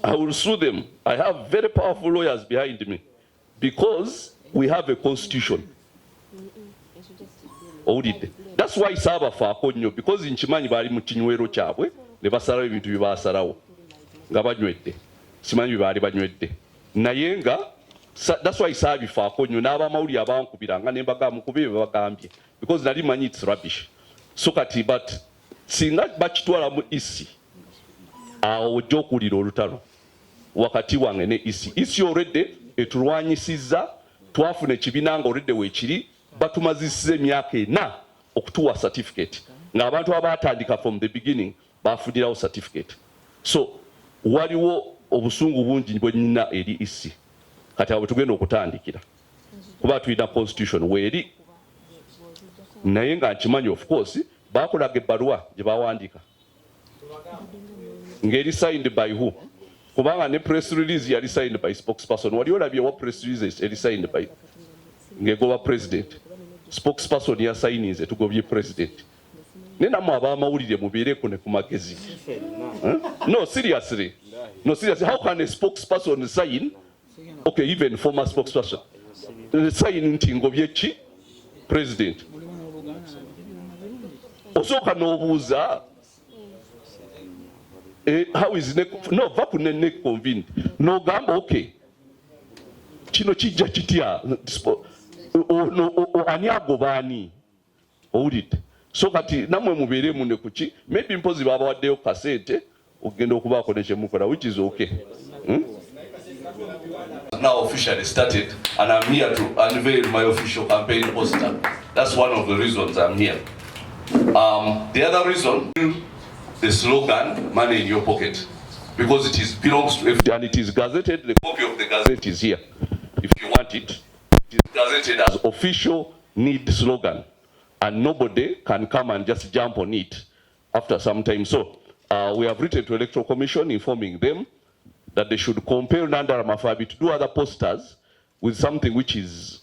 I will sue them. I have very powerful lawyers behind me because we have a constitution. That's why Saba Fakonyo, because in Chimani Bari Mutinwero Chabwe, the Basara to Basarao, Gabanwete, Simani Bari Banwete. Nayenga, that's why Sabi Fakonyo, Nava Mauri Aban Kubiranga, Nembaga Mukubi Vagambi, because Narimani it's rubbish. Sokati, but Singat Bachtuara isi. Our joke would it all wakati wangene isi already etulwanyisiza twafuna ekibinanga already wekiri batumazisize emyaka ena okutuwa certificate ng'abantu abatandika from the beginning bafunirawo certificate. So waliwo obusungu bungi bwe nnina eri isi kati abo tugenda okutandikira kuba tulina constitution weeri naye nga nkimanyi of course bakolaga ebbaluwa gye bawandiika ng'eri signed by who? Kubanga ne press release yali signed by spokesperson. Wali olabye wa press release yali signed by ngegoba president. Spokesperson ya signing ze tugobye president. Nena mu abamawulire mubeere ku ne ku magezi. No, seriously. No, seriously. How can a spokesperson sign? Okay, even former spokesperson. Sign nti ngobye ki? President. Osoka n'obuuza how is no vakune ne convened no gamba okay kino kijja kitya no ani agobani owulidde so kati namwe mubeere mune kuki maybe mpozi baba waddeyo kasente ogenda okubaako ne kyemukola which is okay. Now officially started and I'm here to unveil my official campaign poster. That's one of the reasons I'm here. The other reason, the slogan, money in your pocket, because belongs to everyone and it is gazetted. The copy of the gazette is here. If you want it, it is gazetted as official need slogan, and nobody can come and just jump on it after some time. So we have written to Electoral Commission informing them that they should compel Nandara Mafabi to do other posters with something which is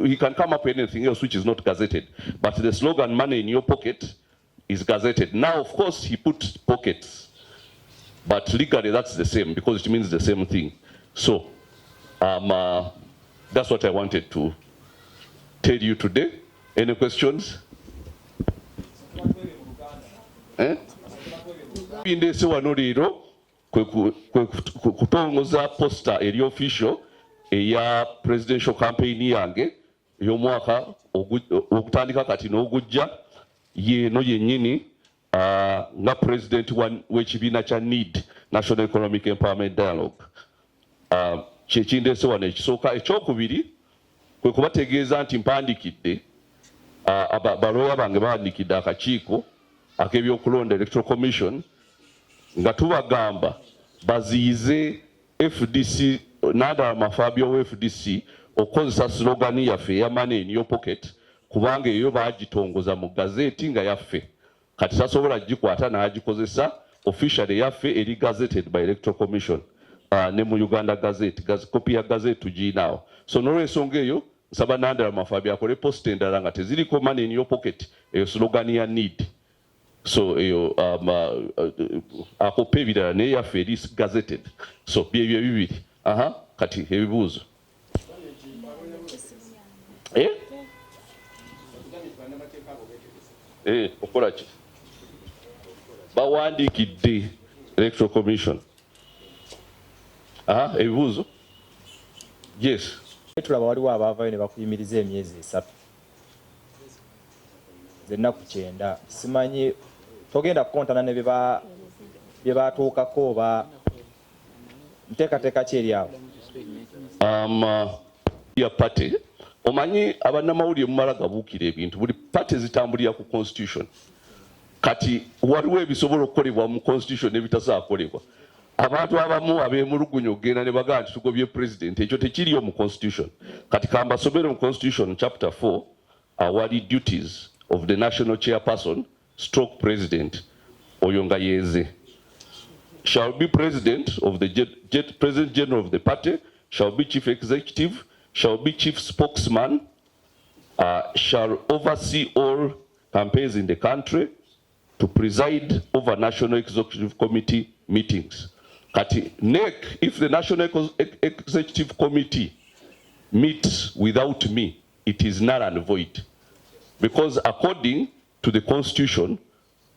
he can come up with anything else which is not gazetted, but the slogan money in your pocket is gazetted. Now, of course, he put pockets, but legally that's the same because it means the same thing. So, that's what I wanted to tell you today. Any questions? Indese wanoriro kutongoza poster eri official eya presidential campaign yange ey'omwaka okutandika kati n'ogujja yeno yennyini nga president w'ekibiina kya NEED, National Economic Empowerment Dialogue. Kyekindeese wano ekisooka. Ekyokubiri kwe kubategeeza nti mpandikidde balooya bange bawandiikidde akakiiko ak'ebyokulonda Electoral Commission nga tubagamba baziyize FDC Nandara Mafabi wa FDC okukozesa slogan yaffe eya money in your pocket kubanga eyo bagitongoza mu gazeti nga yaffe kati tasobola gikwata n'agikozesa officially yaffe eri gazetted by Electoral Commission ne mu Uganda Gazette copy ya gazette tugiinaawo. So n'olw'ensonga eyo nsaba Nandara Mafabi akole post endala nga teziriko money in your pocket eyo slogan ya NEED. So eyo akope ebirala naye yaffe eri gazetted. So byebyo bibiri. Kati ebibuuzo. Okola ki? Bawandiikidde Electoral Commission. Ebibuuzo? Yes. Tulaba waliwo abaavayo ne bakuyimiriza emyezi 3. Ennaku 9. Simanyi togenda kukontana ne bye batuukako oba nteekateeka ki eri awo? Ya party omanyi abannamawulire mumala gabuukira ebintu buli party zitambulira ku constitution kati waliwo ebisobola okukolebwa mu constitution n'ebitasakolebwa. Abantu abamu ab'emulugunya ogenda ne bagamba nti tugobye president, ekyo tekiriyo mu constitution. Kati kambasomere mu constitution chapter 4 awali duties of the national chairperson stroke president oyo nga yeeze shall be president of the president general of the party, shall be chief executive, shall be chief spokesman, shall oversee all campaigns in the country, to preside over National Executive Committee meetings. Kati NEC, if the National Executive Committee meets without me, it is null and void. Because according to the Constitution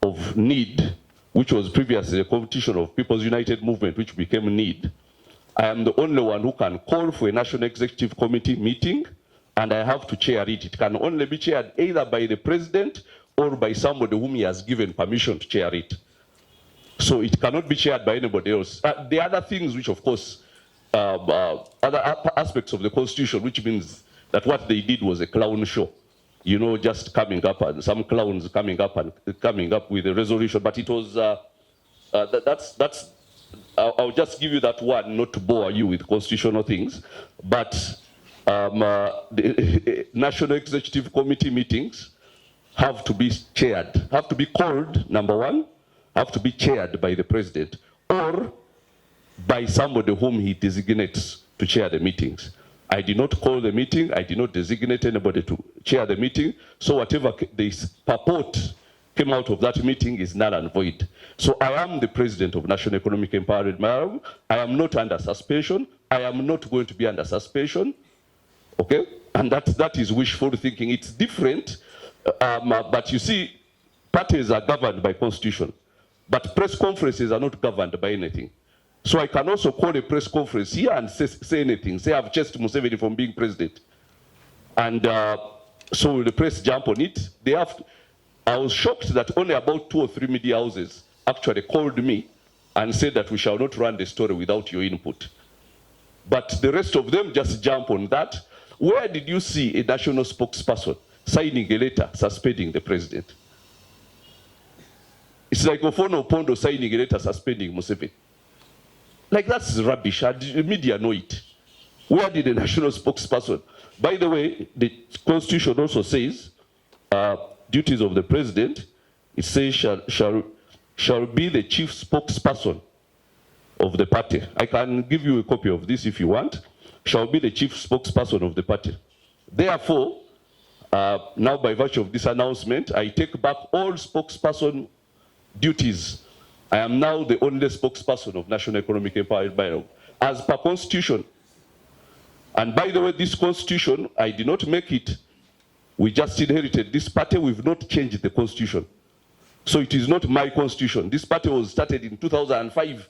of NEED, which was previously the Constitution of People's United Movement, which became NEED, I am the only one who can call for a National Executive Committee meeting, and I have to chair it. It can only be chaired either by the President or by somebody whom he has given permission to chair it. So it cannot be chaired by anybody else. The other things which, of course, other aspects of the Constitution, which means that what they did was a clown show. You know, just coming up and some clowns coming up with a resolution. But it was, I'll just give you that one, not to bore you with constitutional things. But the National Executive Committee meetings have to be chaired, have to be called, number one, have to be chaired by the President or by somebody whom he designates to chair the meetings. I did not call the meeting. I did not designate anybody to chair the meeting. So whatever this purport came out of that meeting is null and void. So I am the President of National Economic Empowerment Malawi. I am not under suspension. I am not going to be under suspension. Okay? And that is wishful thinking. It's different. But you see, parties are governed by Constitution. But press conferences are not governed by anything. So I can also call a press conference here and say anything. Say I've chased Museveni from being president. And so the press jump on it. I was shocked that only about 2 or 3 media houses actually called me and said that we shall not run the story without your input. But the rest of them just jump on that. Where did you see a national spokesperson signing a letter suspending the president? It's like Ofono Opondo signing a letter suspending Museveni. Like, that's rubbish, and the media know it. Where did the national spokesperson? By the way, the Constitution also says duties of the President, it says shall be the chief spokesperson of the party. I can give you a copy of this if you want. Shall be the chief spokesperson of the party. Therefore, now by virtue of this announcement, I take back all spokesperson duties. I am now the only spokesperson of National Economic Empowerment as per Constitution. And by the way, this Constitution, I did not make it. We just inherited this party. We've not changed the Constitution. So it is not my Constitution. This party was started in 2005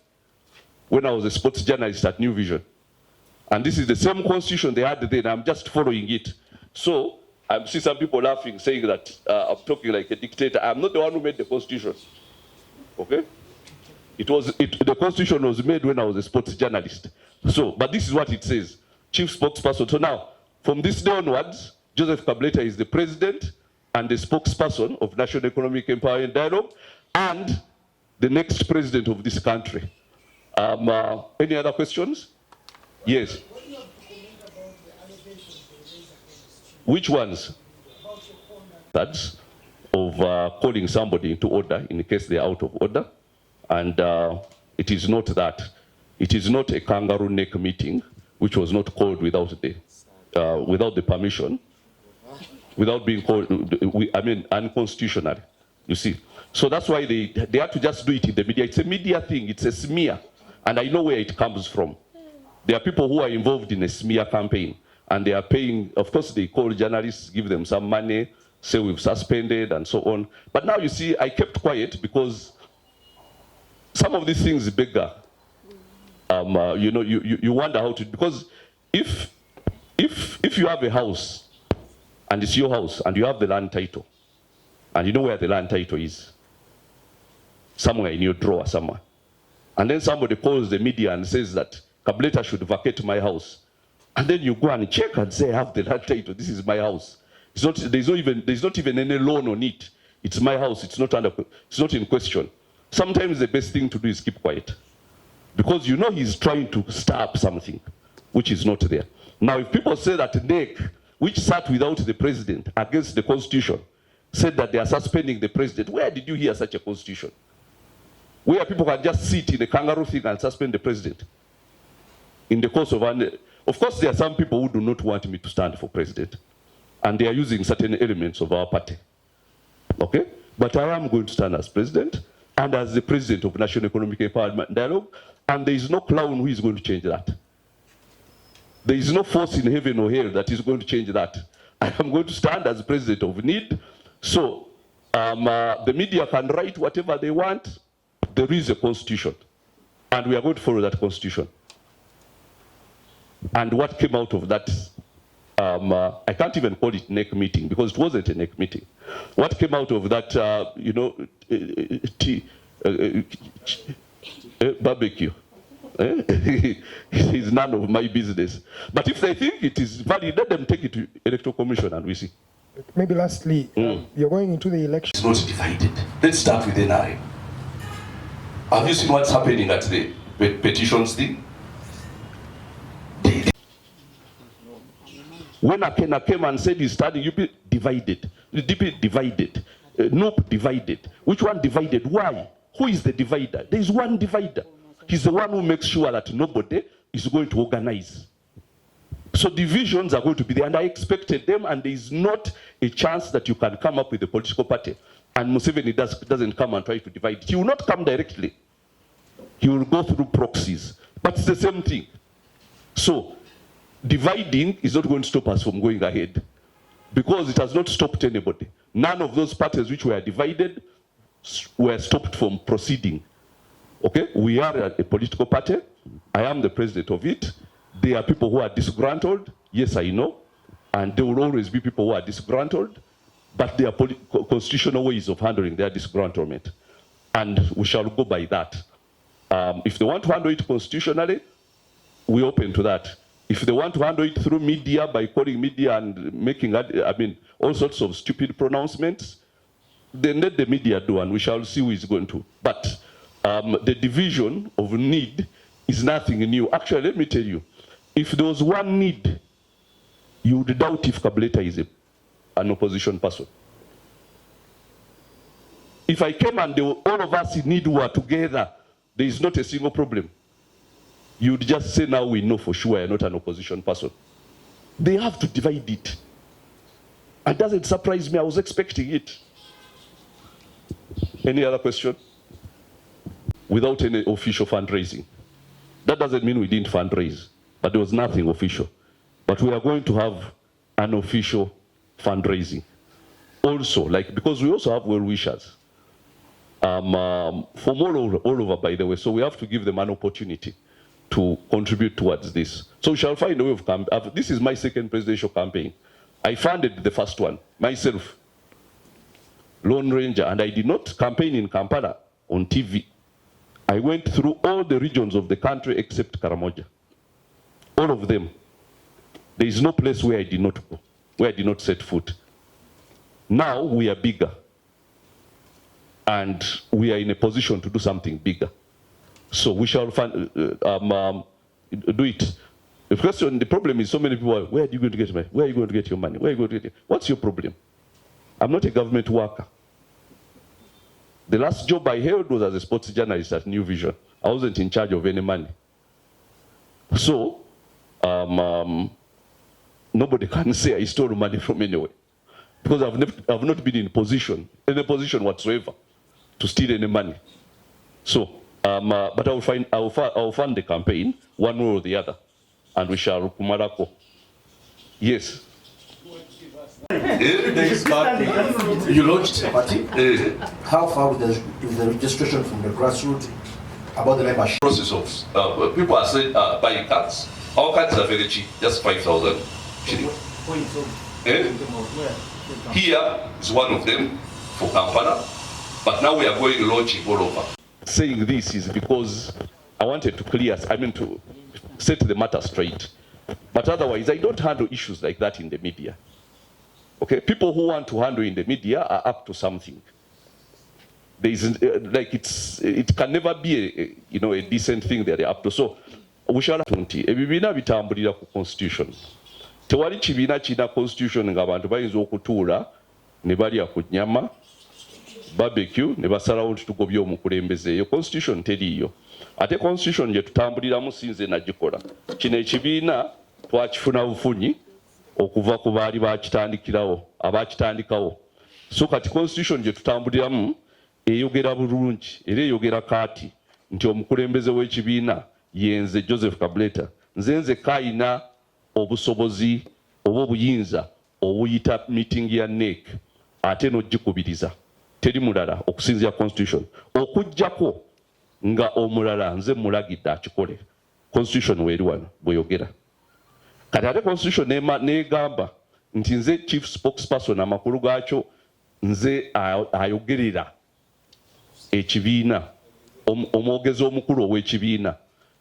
when I was a sports journalist at New Vision. And this is the same Constitution they had then. I'm just following it. So I see some people laughing, saying that I'm talking like a dictator. I'm not the one who made the Constitution. Okay? The Constitution was made when I was a sports journalist. So, but this is what it says, chief spokesperson. So now, from this day onwards, Joseph Kabuleta is the president and the spokesperson of National Economic Empowerment Dialogue and the next president of this country. Any other questions? Yes. What do you have to comment about the allegations they raised against you? Which ones? About your conduct. That's of calling somebody into order in case they are out of order. And it is not that. It is not a kangaroo neck meeting, which was not called without the permission, without being called, I mean, unconstitutional, you see. So that's why they had to just do it in the media. It's a media thing, it's a smear. And I know where it comes from. There are people who are involved in a smear campaign, and they are paying, of course, they call journalists, give them some money, say we've suspended, and so on. But now you see, I kept quiet because some of these things bigger. You know, you wonder how to, because if you have a house and it's your house and you have the land title and you know where the land title is, somewhere in your drawer somewhere, and then somebody calls the media and says that Kabuleta should vacate my house, and then you go and check and say I have the land title, this is my house. It's not, there's not even any loan on it. It's my house, it's not in question. Sometimes the best thing to do is keep quiet. Because you know he's trying to stir up something which is not there. Now, if people say that NEC, which sat without the president against the Constitution, said that they are suspending the president, where did you hear such a Constitution? Where people can just sit in a kangaroo thing and suspend the president? In the course of course, there are some people who do not want me to stand for president. And they are using certain elements of our party. Okay? But I am going to stand as president. And as the president of National Economic Empowerment Dialogue, And there is no clown who is going to change that. There is no force in heaven or hell that is going to change that. I am going to stand as president of NID. So the media can write whatever they want. There is a constitution. And we are going to follow that constitution. And what came out of that, I can't even call it NEC meeting because it wasn't a NEC meeting. What came out of that, barbecue, is none of my business. But if they think it is valid, let them take it to Electoral Commission and we see. Maybe lastly, you're going into the election. It's not divided. Let's start with NRM. Have you seen what's happening at the petitions thing? When Akena came and said he's starting, you be divided. The DP divided. Nope divided. Which one divided? Why? Who is the divider? There is one divider. He's the one who makes sure that nobody is going to organize. So divisions are going to be there, and I expected them, and there is not a chance that you can come up with a political party and Museveni doesn't come and try to divide. He will not come directly. He will go through proxies. But it's the same thing. So dividing is not going to stop us from going ahead because it has not stopped anybody. None of those parties which were divided were stopped from proceeding. Okay, we are a political party. I am the president of it. There are people who are disgruntled. Yes, I know. And there will always be people who are disgruntled. But there are constitutional ways of handling their disgruntlement. And we shall go by that. If they want to handle it constitutionally, we're open to that. If they want to handle it through media by calling media and making, all sorts of stupid pronouncements, then let the media do, and we shall see who is going to. But the division of need is nothing new. Actually, let me tell you, if there was one need, you would doubt if Kabuleta is an opposition person. If I came and all of us in need were together, there is not a single problem. You would just say, now we know for sure you're not an opposition person. They have to divide it. And doesn't surprise me, I was expecting it. Any other question? Without any official fundraising. That doesn't mean we didn't fundraise, but there was nothing official. But we are going to have an official fundraising. Also, because we also have well-wishers from all over, by the way, so we have to give them an opportunity to contribute towards this. So we shall find a way of this is my second presidential campaign. I funded the first one, myself, Lone Ranger, and I did not campaign in Kampala on TV. I went through all the regions of the country except Karamoja. All of them. There is no place where I did not go, where I did not set foot. Now we are bigger. And we are in a position to do something bigger. So we shall do it. The problem is so many people are, where are you going to get money? Where are you going to get your money? Where are you going to get it? What's your problem? I'm not a government worker. The last job I held was as a sports journalist at New Vision. I wasn't in charge of any money. So, nobody can say I stole money from anywhere. Because I've not been in any position whatsoever to steal any money. So, but I will fund the campaign one way or the other. And we shall Kumarako. Yes. You launched a party. How far with the registration from the grassroots about the membership? Process of people are saying buying cards. Our cards are very cheap, just 5,000 shillings. Here is one of them for Kampala, but now we are going launching all over. Saying this is because I wanted to to set the matter straight. But otherwise, I don't handle issues like that in the media. Okay, people who want to handle in the media are up to something. There is it can never be a decent thing that they're up to. So we shall ebibina bitambulira ku constitution. Tewali kibiina kina constitution ng'abantu bayinza okutuula ne balya ku nnyama barbecue ne basalawo nti tugobye omukulembeze. Eyo constitution teriiyo. Ate constitution gye tutambuliramu sinze nagikola. Kino ekibiina twakifuna bufunyi okuva ku baali bakitandikirawo abakitandikawo. So kati constitution gye tutambuliramu eyogera bulungi era eyogera kaati nti omukulembeze w'ekibiina yenze Joseph Kabuleta nze kayina obusobozi oba obuyinza obuyita meeting ya NEC ate n'ogikubiriza teri mulala okusinziira constitution okujjako nga omulala nze mulagidde akikole constitution weeri wano bweyogera kati ate constitution negamba nti nze chief spokesperson amakulu gaakyo nze ayogerera ekibiina omwogezi omukulu ow'ekibiina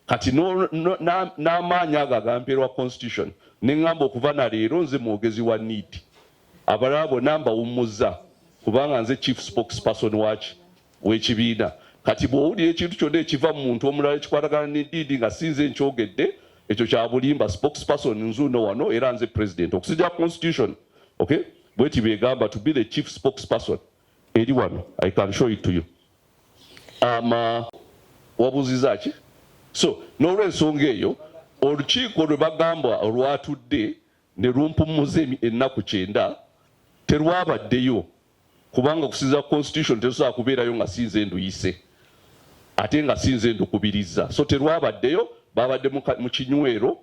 kati n'amaanyi ago agampeerwa constitution neŋŋamba okuva na leero nze mwogezi wa NEED abalala bonna mbawummuzza kubanga nze chief spokesperson w'ekibiina kati bw'owulira ekintu kyonna ekiva mu muntu omulala ekikwatagana ne NEED nga sinze nkyogedde ekyo kya bulimba spokesperson nzuuno wano era nze president okusinziira constitution okay bweti begamba to be the chief spokesperson eri wano I can show it to you wabuziza ki so n'olw'ensonga eyo olukiiko lwe bagamba olwatudde ne lumpummuza ennaku 9 terwabaddeyo kubanga okusinziira constitution terusobola kubeerayo nga sinze nduyise ate nga sinze ndukubiriza so terwabaddeyo babadde mu kinywero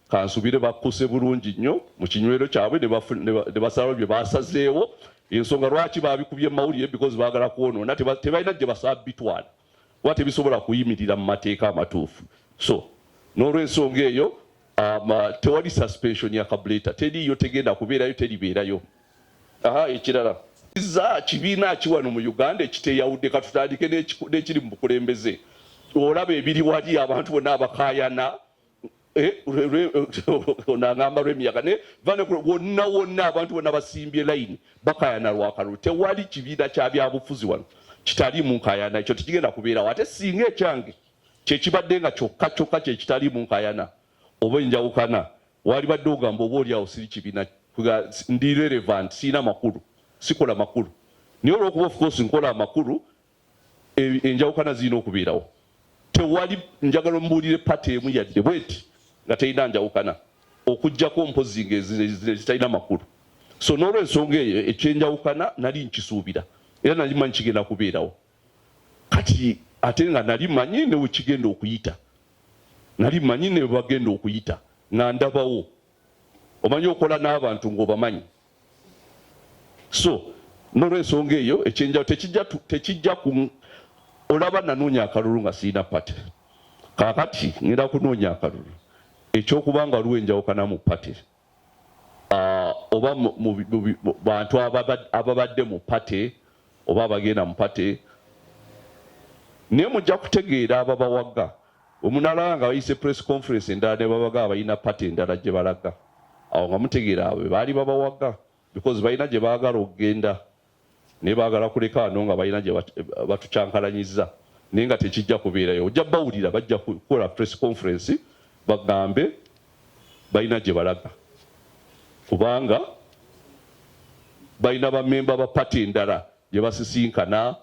kansubire bakkuse bulungi nnyo mu kinywero kyabwe ne basalawo bye basazeewo ensonga lwaki babikubye mu mawulire because baagala kwonoona tebalina gye basaba bitwala oba tebisobola kuyimirira mu mateeka amatuufu so n'olw'ensonga eyo tewali suspension ya Kabuleta teriyo tegenda kubeerayo teribeerayo ekirala kibiina ki wano mu Uganda ekiteyawudde katutandike n'ekiri mu bukulembeze olaba ebiri wali abantu bonna abakayana nangamba lw'emyaka ne wonna abantu bonna basimbye layini bakayana lwakalulu tewali kibiina kya byabufuzi wano kitali mu nkayana ekyo tekigenda kubeerawo ate singa ekyange kyekibadde nga kyokka kyekitali mu nkayana oba enjawukana wali badde ogamba oba oliawo siri kibiina ndi relevant siina makulu sikola makulu naye olwokuba of course nkola amakulu enjawukana zirina okubeerawo tewali njagala mbuulire pati emu yadde bweti nga terina njawukana okujjako mpozi zitalina makulu so n'olw'ensonga eyo ekyenjawukana nali nkisuubira era nali manyi kigenda kubeerawo kati ate nga nali manyi ne wekigenda okuyita nali manyi ne bagenda okuyita nga ndabawo omanyi okola n'abantu ng'obamanyi so n'olw'ensonga eyo ekyenjawo tekijja ku olaba nanoonya akalulu nga sirina pati kaakati ngenda kunoonya akalulu ekyokubanga waliwo enjawukana mu pati oba mu bantu ababadde mu pati oba abagenda mu pati naye mujja kutegeera ababawaga omunalaba nga bayise press conference endala ne babaga balina pati endala gye balaga awo nga mutegeera abo baali babawaga because balina gye baagala okugenda naye baagala kuleka wano nga balina gye batucyankalanyiza naye nga tekijja kubeerayo ojja bawulira bajja kukola press conference bagambe balina gye balaga kubanga balina bamemba ba pati endala gye basisinkana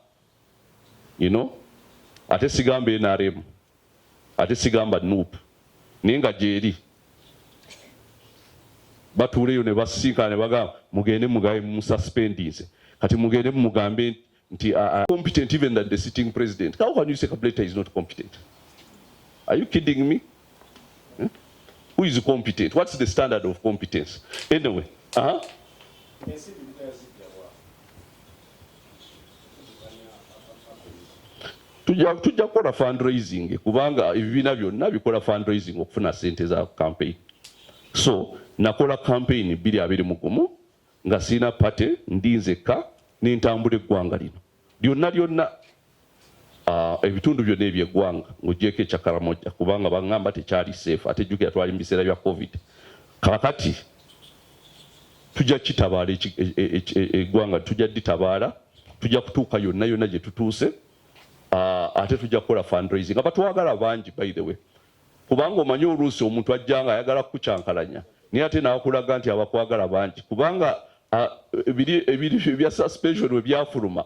ate sigamba NRM ate sigamba NUP naye nga gyeri batuuleyo ne basisinkana ne bagamba mugende mugabe mususpendinze kati mugende mugambe nti competent even than the sitting president. How can you say Kabuleta is not competent? Are you kidding me? Who is competent? What's the standard of competence? Anyway, tujja kukola fundraising kubanga ebibiina byonna bikola fundraising okufuna sente za campaign. So nakola campaign 2021 nga sina pate ndinzeka n'entambula eggwanga lino lyonna ebitundu byonna ebyeggwanga ng'ogyeko ekya Karamoja kubanga baŋŋamba tekyali safe ate jjukira twali mu biseera bya covid kakati tujja kitabaala eggwanga tujja ditabaala tujja kutuuka yonna gye tutuuse ate tujja kukola fundraising nga batwagala bangi by the way kubanga omanyi oluusi omuntu ajja nga ayagala kukyankalanya naye ate n'akulaga nti abakwagala bangi kubanga ebiri ebya suspension we byafuluma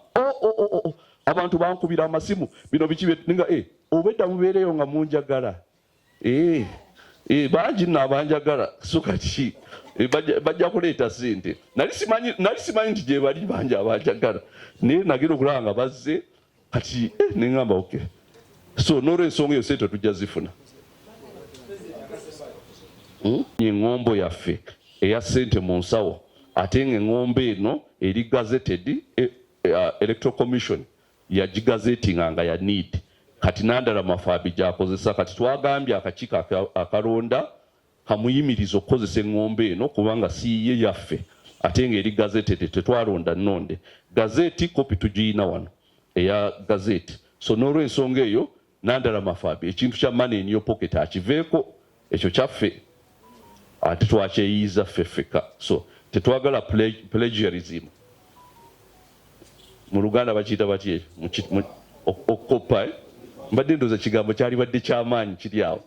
abantu bankubira amasimu bino biki nga obedda mubeereyo nga munjagala bangi n'abanjagala so kati bajja kuleeta sente nali simanyi nti gye bali bangi abanjagala naye nagenda okulaba nga bazze kati neŋŋamba okay so n'olw'ensonga eyo sente tujja zifuna. Engombo yaffe eya ssente mu nsawo ate ng'engombo eno eri gazetted Electoral Commission yagigazetinga nga ya need. Kati Nandala Mafaabi gy'akozesa kati twagambye akakiiko akalonda kamuyimiriza okukozesa engombo eno kubanga si ye yaffe ate ng'eri gazetted tetwalonda nnonde. Gazeti kopi tugiyina wano eya gazeti. So n'olw'ensonga eyo Nandala Mafaabi ekintu kya money in your pocket akiveeko ekyo kyaffe ate twakyeyiiza ffeffeka. So tetwagala plagiarism. Mu Luganda bakiyita batye okkopa mbadde ndooza kigambo kyali badde kyamaanyi kiri awo.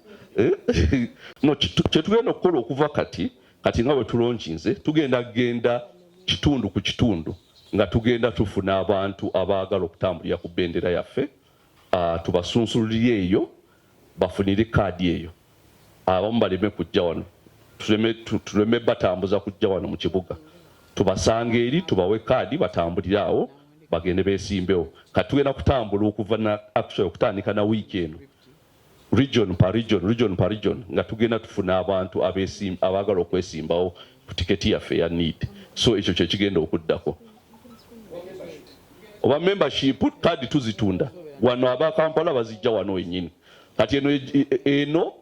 No kyetugenda okukola okuva kati nga bwe tulonkinze tugenda kitundu ku kitundu nga tugenda tufuna abantu abaagala okutambulira ku bendera yaffe tubasunsulire eyo bafunire kaadi eyo abamu baleme kujja wano tuleme batambuza kujja wano mu kibuga tubasanga eri tubawe kaadi batambulire awo bagende beesimbewo. Kati tugenda kutambula okuva na actually okutandika na weekend region par region nga tugenda tufuna abantu abaagala okwesimbawo ku tiketi yaffe ya need. So ekyo kye kigenda okuddako. Oba membership kaadi tuzitunda wano aba Kampala bazijja wano wennyini. Kati eno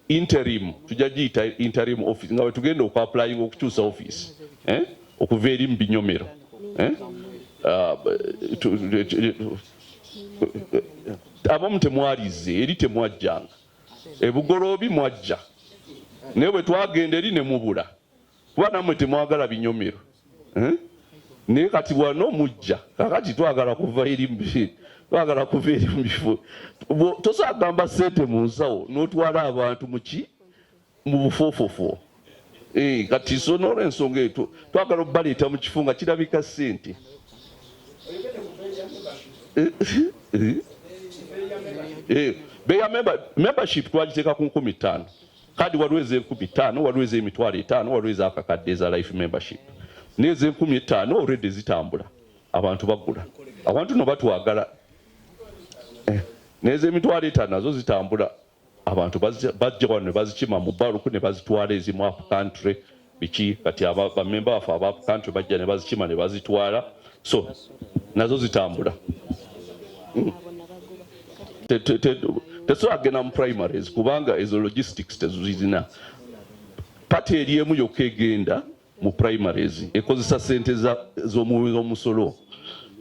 interim tujja giyita interim office nga bwe tugenda okwapplying okukyusa office okuva eri mu binyomero abamu temwalize eri temwajjanga ebugoloobi mwajja naye bwe twagenda eri ne mubula kuba nammwe temwagala binyomero naye kati wano mujja kakati twagala kuva eri mu bifo tosagamba ssente mu nsawo n'otwala abantu mu bufoofofo kati so n'olw'ensonga eyo twagala obbaleeta mu kifo nga kirabika ssente. Membership twagiteeka ku 15,000 kadi waliwo ez'e15,000 waliwo ez'emitwalo 5 waliwo ez'akakadde eza life membership naye ez'e15,000 already zitambula abantu bagula abantu no batwagala naye ez'emitwalo 5 nazo zitambula abantu bajja wano ne bazikima mu baluku ne bazitwala ezimu up country biki kati bamemba baffe aba up country bajja ne bazikima ne bazitwala so nazo zitambula. Tetwagenda mu primaries kubanga ezo logistics tezizina. Pati eri emu yokka egenda mu primaries ekozesa ssente z'omusolo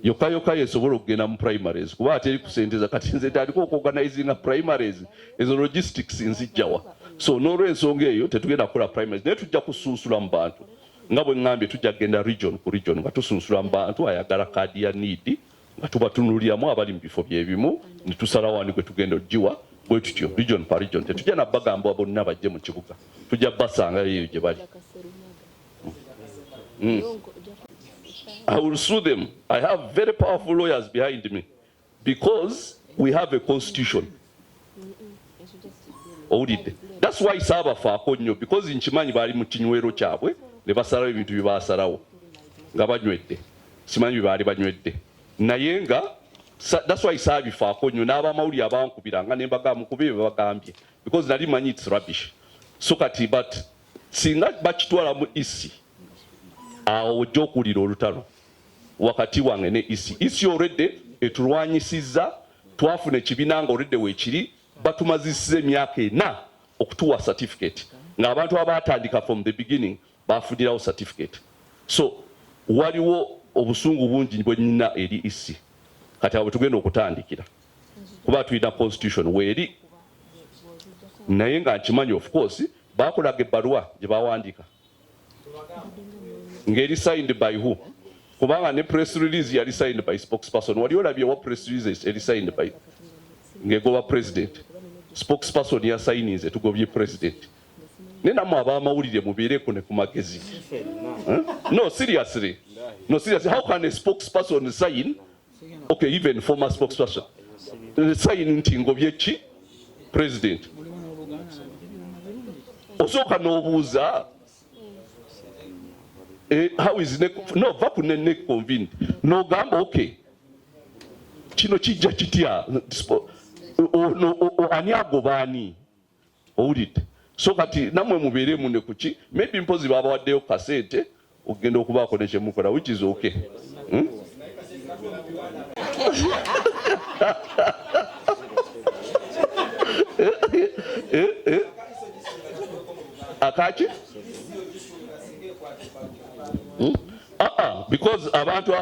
yokka yesobola okugenda mu primaries kuba ate eri ku ssente za kati nze tandika okuorganizinga primaries ezo logistics nzijjawa. So n'olw'ensonga eyo tetugenda kukola primaries naye tujja kusunsula mu bantu nga bwe ŋŋambye tujja kugenda region ku region nga tusunsula mu bantu ayagala kaadi ya need nga tubatunuliramu abali mu bifo byebimu ne tusala wani gwe tugenda ogiwa bwe tutyo region par region tetujja nabbagamba bonna bajje mu kibuga tujja basanga eyo gye bali. I will sue them. I have very powerful lawyers behind me because we have a constitution. Owulidde. That's why saabafaako nnyo because nkimanyi baali mu kinywero kyabwe ne basalawo ebintu bye baasalawo nga banywedde simanyi bye baali banywedde naye nga that's why saabifaako nnyo n'abamawulire abankubiranga ne mukube bye bagambye because nali manyi it's rubbish. So kati but singa bakitwala mu isi awo ojja okuwulira olutalo wakati wange ne isi already etulwanyisizza twafuna ekibiina nga already weekiri batumazisiza emyaka 4 okutuwa certificate ng'abantu abaatandika from the beginning bafunirawo certificate. So waliwo obusungu bungi bwe nnina eri isi kati abo tugenda okutandikira kuba tulina constitution weeri naye nga nkimanyi of course bakolaga ebbaluwa gye bawandiika ng'eri signed by who kubanga ne press release yali signed by spokesperson wali olabye wa press release eri signed by ng'egoba president spokesperson ya signinze tugobye president ne namwe abamawulire mubeereko ne ku magezi. No seriously how can a spokesperson sign okay even former spokesperson sign nti ngobye ki president osooka n'obuuza how is no vaku ne convened no gamba okay kino kijja kitya ani agobaani owulidde so kati namwe mubeeremu ne kuki maybe mpozi babawaddeyo kasente okugenda okubaako ne kyemukola which is okay akaki because abantu